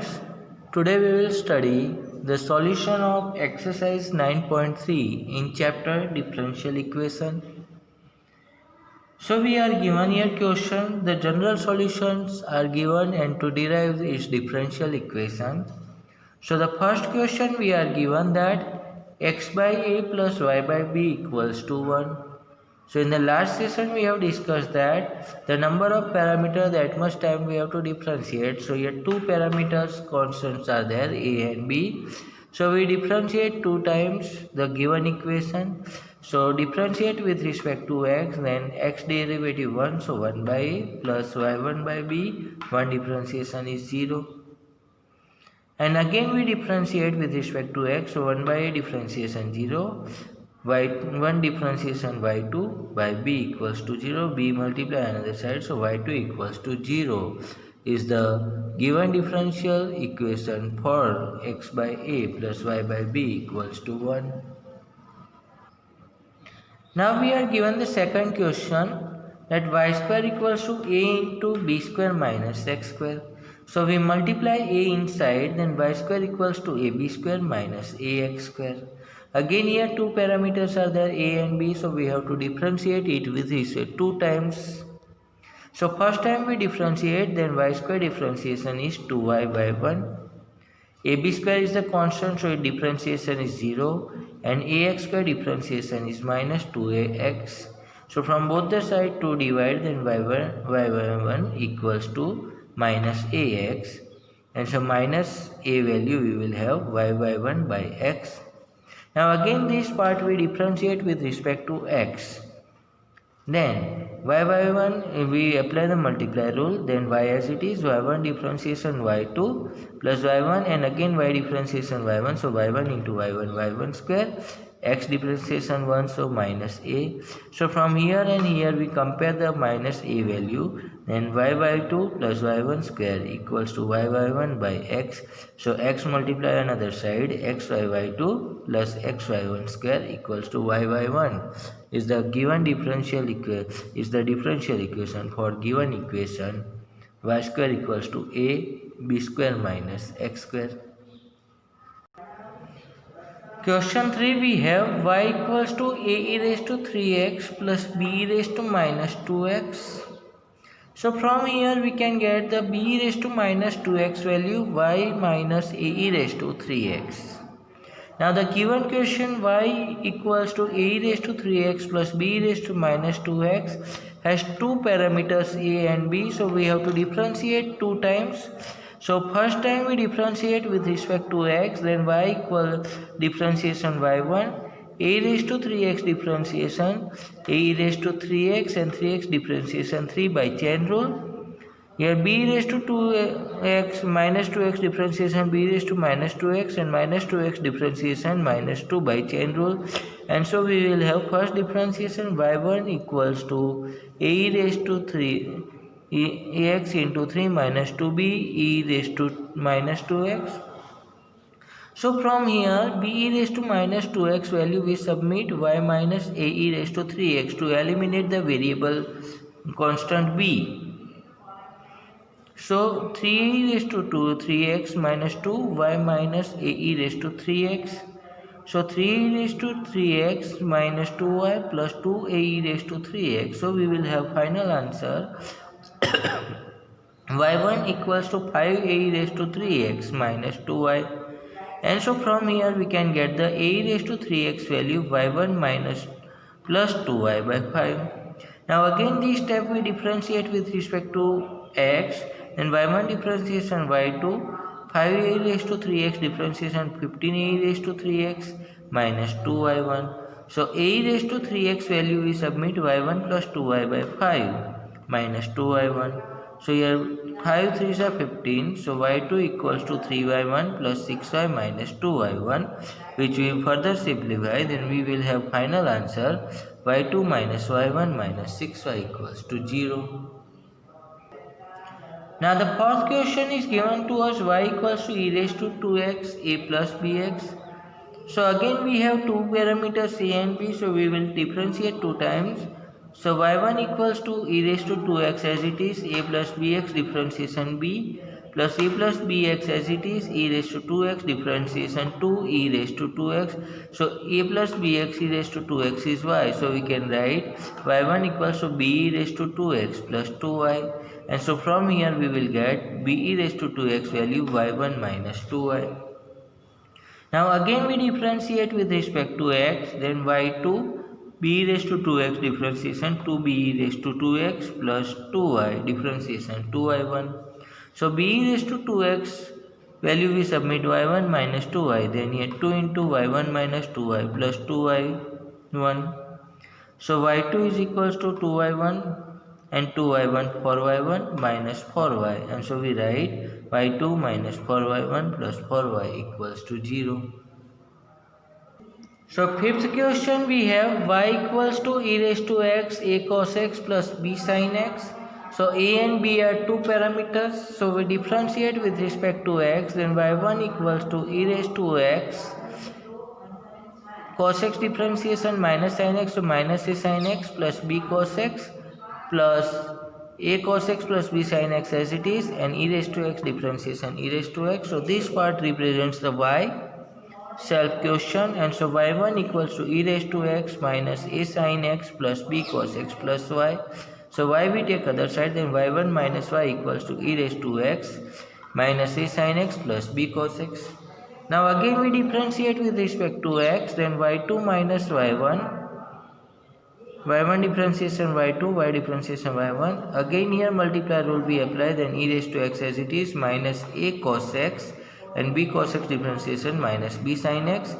friends, today we will study the solution of exercise 9.3 in chapter differential equation. So we are given here question, the general solutions are given and to derive its differential equation. So the first question we are given that x by a plus y by b equals to 1. So in the last session we have discussed that the number of parameters that much time we have to differentiate. So here two parameters constants are there, a and b. So we differentiate two times the given equation. So differentiate with respect to x, then x derivative 1, so 1 by a plus y1 by b, 1 differentiation is 0. And again we differentiate with respect to x, so 1 by a differentiation 0. y1 differentiation y2 by b equals to 0, b multiply another side, so y2 equals to 0 is the given differential equation for x by a plus y by b equals to 1. Now we are given the second question that y square equals to a into b square minus x square. So we multiply a inside, then y square equals to ab square minus ax square. Again here two parameters are there, a and b, so we have to differentiate it with this two times. So first time we differentiate, then y square differentiation is 2y by 1. ab square is the constant, so differentiation is 0, and ax square differentiation is minus 2ax. So from both the side 2 divide, then y by 1 equals to minus ax, and so minus a value we will have y by 1 by x. Now again this part we differentiate with respect to x. Then y by 1 we apply the multiply rule, then y as it is, y1 differentiation y2 plus y1, and again y differentiation y1, so y1 into y1 square, x differentiation 1, so minus a. So from here and here we compare the minus a value, then y by 2 plus y1 square equals to y by 1 by x. So x multiply another side, xy by 2 plus xy1 square equals to y by 1 is the given differential equation for given equation y square equals to a b square minus x square. Question 3 we have y equals to a e raised to 3x plus b e raised to minus 2x. So from here we can get the b e raised to minus 2x value, y minus a e raised to 3x. Now the given question y equals to a e raised to 3x plus b e raised to minus 2x has two parameters a and b, so we have to differentiate two times. So first time we differentiate with respect to x, then y equal differentiation y1, a raised to 3x differentiation a raised to 3x, and 3x differentiation 3 by chain rule. Here b raised to 2x minus 2x differentiation b raised to minus 2x, and minus 2x differentiation minus 2 by chain rule. And so we will have first differentiation y1 equals to a raised to 3 ax into 3 minus 2b e raised to minus 2x. So from here b e raised to minus 2x value we submit y minus a e raised to 3x to eliminate the variable constant b. So 3 raised to 2 3x minus 2 y minus a e raised to 3x. So 3 raised to 3x minus 2y plus 2 a e raised to 3x. So we will have final answer y1 equals to 5 a e raised to 3x minus 2y. And so from here we can get the a e raised to 3x value, y1 minus plus 2y by 5. Now again this step we differentiate with respect to x, then y1 differentiation y2, 5 a raised to 3x differentiation 15 a raised to 3x minus 2y1. So a raised to 3x value we submit y1 plus 2y by 5 minus 2y1. So here 5 3s are 15, so y2 equals to 3y1 plus 6y minus 2y1, which we further simplify, then we will have final answer y2 minus y1 minus 6y equals to 0. Now the first question is given to us y equals to e raised to 2x a plus bx. So again we have two parameters a and b, so we will differentiate two times. So y1 equals to e raised to 2x as it is, a plus bx differentiation b plus a plus bx as it is, e raised to 2x differentiation 2 e raised to 2x. So a plus bx e raised to 2x is y. So we can write y1 equals to b e raised to 2x plus 2y. And so from here we will get b e raised to 2x value y1 minus 2y. Now again we differentiate with respect to x, then y2 b e raised to 2x differentiation 2b e raised to 2x plus 2y differentiation 2y1. So b e raised to 2x value we submit y1 minus 2y, then here 2 into y1 minus 2y plus 2y1. So y2 is equals to 2y1 and 2y1 for y1 minus 4y, and so we write y2 minus 4y1 plus 4y equals to 0. So fifth question we have y equals to e raised to x a cos x plus b sin x. So a and b are two parameters, so we differentiate with respect to x, then y1 equals to e raised to x cos x differentiation minus sin x, so minus a sin x plus b cos x plus a cos x plus b sin x as it is, and e raised to x differentiation e raised to x. So this part represents the y self question, and so y1 equals to e raised to x minus a sin x plus b cos x plus y. So y we take other side, then y1 minus y equals to e raised to x minus a sin x plus b cos x. Now again we differentiate with respect to x, then y2 minus y1 differentiation y2 y differentiation y1. Again here multiply rule we apply, then e raised to x as it is minus a cos x and b cos x differentiation minus b sin x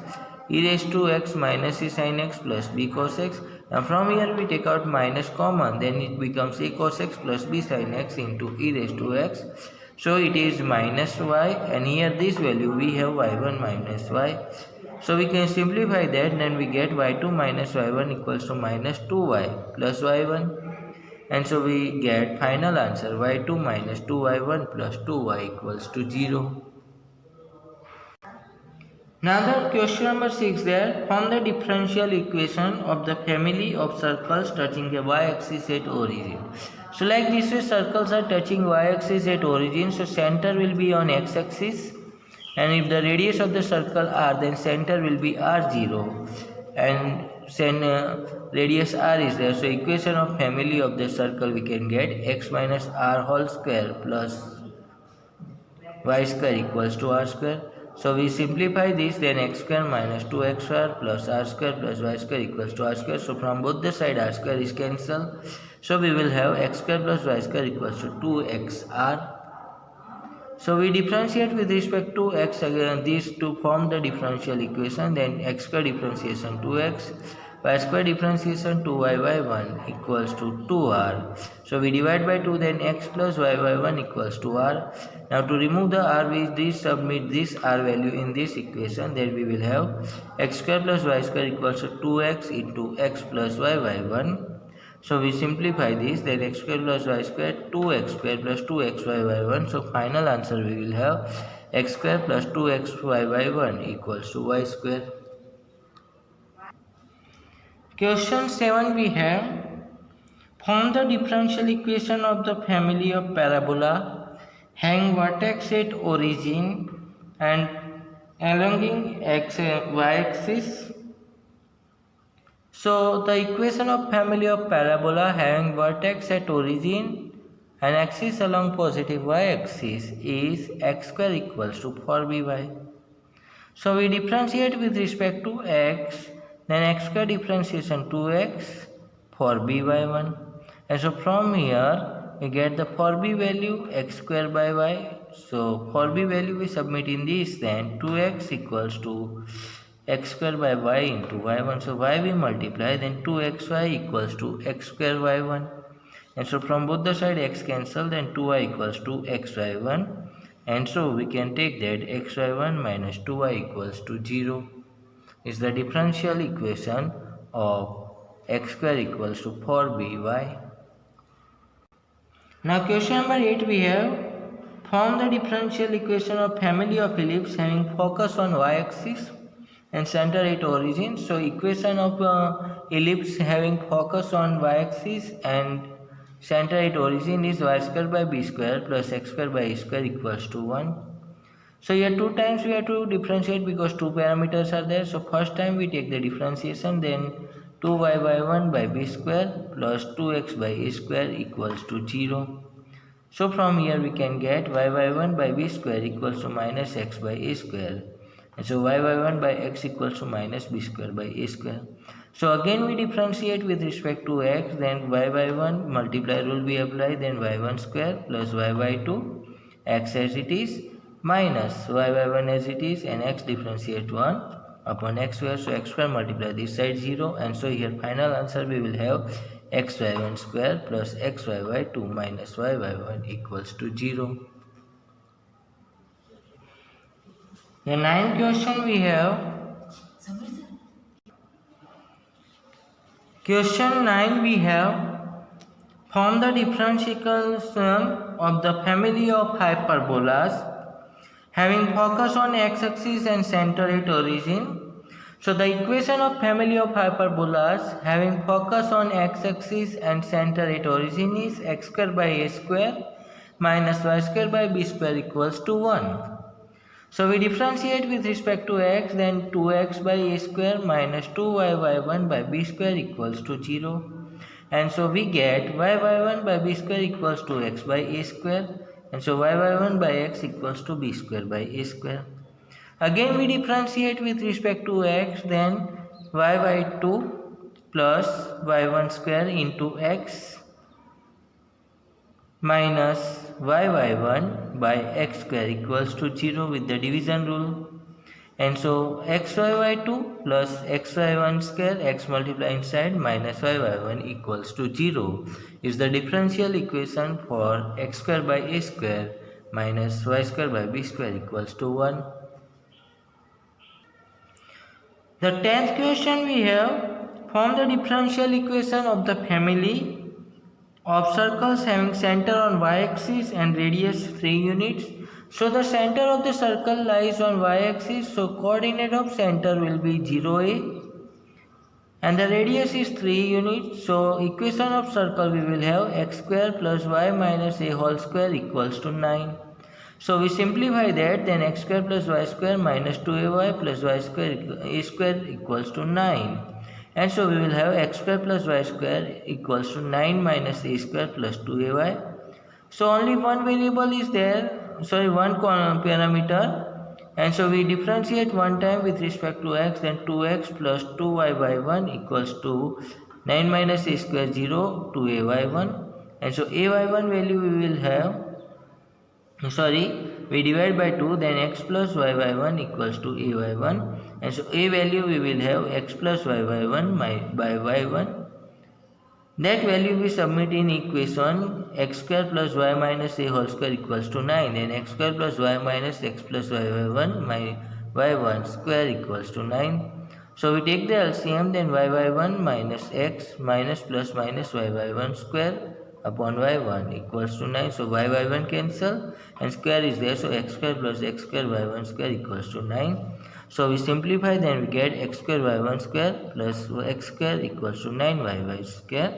e raised to x minus a sin x plus b cos x. Now from here we take out minus common, then it becomes a cos x plus b sin x into e raised to x. So it is minus y, and here this value we have y1 minus y. So we can simplify that, then we get y2 minus y1 equals to minus 2y plus y1, and so we get final answer y2 minus 2y1 plus 2y equals to 0. Now the question number 6 there, form the differential equation of the family of circles touching the y-axis at origin. So like this way circles are touching y-axis at origin, so center will be on x-axis, and if the radius of the circle r, then center will be r0, and radius r is there. So equation of family of the circle we can get x minus r whole square plus y square equals to r square. So we simplify this, then x square minus 2x square plus r square plus y square equals to r square. So from both the side r square is cancelled. So we will have x square plus y square equals to 2xr. So we differentiate with respect to x again, these to form the differential equation, then x square differentiation 2x, y square differentiation 2y y1 equals to 2r. So we divide by 2, then x plus y y1 equals to r. Now to remove the r, we submit this r value in this equation, then we will have x square plus y square equals to 2x into x plus y y1. So we simplify this, then x square plus y square 2x square plus 2xy y1. So final answer we will have x square plus 2xy y1 equals to y square. Question 7 we have, form the differential equation of the family of parabola having vertex at origin and along y axis. So the equation of family of parabola having vertex at origin and axis along positive y-axis is x square equals to 4by. So we differentiate with respect to x, then x square differentiation 2x for b by 1, and so from here we get the for b value x square by y. So for b value we submit in this, then 2x equals to x square by y into y1. So y we multiply, then 2xy equals to x square y1, and so from both the side x cancel, then 2y equals to xy1, and so we can take that xy1 minus 2y equals to 0 is the differential equation of x square equals to 4by. Now question number 8 we have, form the differential equation of family of ellipse having focus on y-axis and center at origin. So equation of ellipse having focus on y-axis and center at origin is y square by b square plus x square by a square equals to 1. So here two times we have to differentiate because two parameters are there. So first time we take the differentiation, then 2y by 1 by b square plus 2x by a square equals to 0. So from here we can get y by 1 by b square equals to minus x by a square. And so y by 1 by x equals to minus b square by a square. So again we differentiate with respect to x, then y by 1 multiply rule we apply, then y1 square plus y by 2 x as it is minus y by 1 as it is, and x differentiate 1 upon x square. So x square multiply this side 0, and so here final answer we will have x by 1 square plus x by 2 minus y by 1 equals to 0. The ninth question we have. Question 9 we have, form the differentiation of the family of hyperbolas having focus on x-axis and center at origin. So the equation of family of hyperbolas having focus on x-axis and center at origin is x square by a square minus y square by b square equals to 1. So we differentiate with respect to x, then 2x by a square minus 2y by 1 by b square equals to 0. And so we get y by 1 by b square equals to x by a square, and so y by 1 by x equals to b square by a square. Again we differentiate with respect to x, then y by 2 plus y1 square into x minus y by 1 by x square equals to 0 with the division rule. And so xy by 2 plus xy 1 square, x multiply inside, minus y by 1 equals to 0 is the differential equation for x square by a square minus y square by b square equals to 1. The 10th question we have, form the differential equation of the family of circles having center on y-axis and radius 3 units. So the center of the circle lies on y-axis, so coordinate of center will be 0a, and the radius is 3 units. So equation of circle we will have x square plus y minus a whole square equals to 9. So we simplify that, then x square plus y square minus 2ay plus y square a square equals to 9. And so we will have x square plus y square equals to 9 minus a square plus 2ay. So only one variable is there, one parameter, and so we differentiate one time with respect to x, then 2x plus 2y by 1 equals to 9 minus a square 0, 2a by 1. And so a by 1 value we will have, we divide by 2, then x plus y by 1 equals to a by 1, and so a value we will have x plus y by 1 by y1. That value we submit in equation x square plus y minus a whole square equals to 9, then x square plus y minus x plus y by 1 my y1 square equals to 9. So we take the LCM, then y by 1 minus x minus plus minus y by 1 square upon y1 equals to 9. So y by 1 cancel and square is there, so x square plus x square y1 square equals to 9. So we simplify, then we get x square y1 square plus x square equals to 9 y square,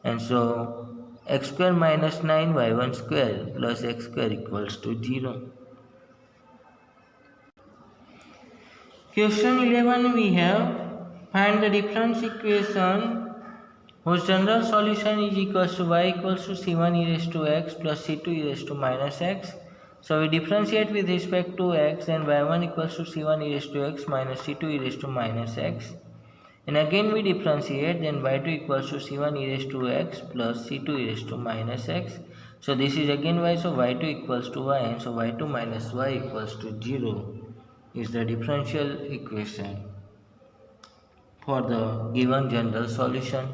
and so x square minus 9 y1 square plus x square equals to 0. Question 11 we have, find the difference equation whose general solution is equals to y equals to c1 e raised to x plus c2 e raised to minus x. So we differentiate with respect to x, and y1 equals to c1 e raised to x minus c2 e raised to minus x. And again we differentiate, then y2 equals to c1 e raised to x plus c2 e raised to minus x. So this is again y, so y2 equals to y, and so y2 minus y equals to 0 is the differential equation for the given general solution.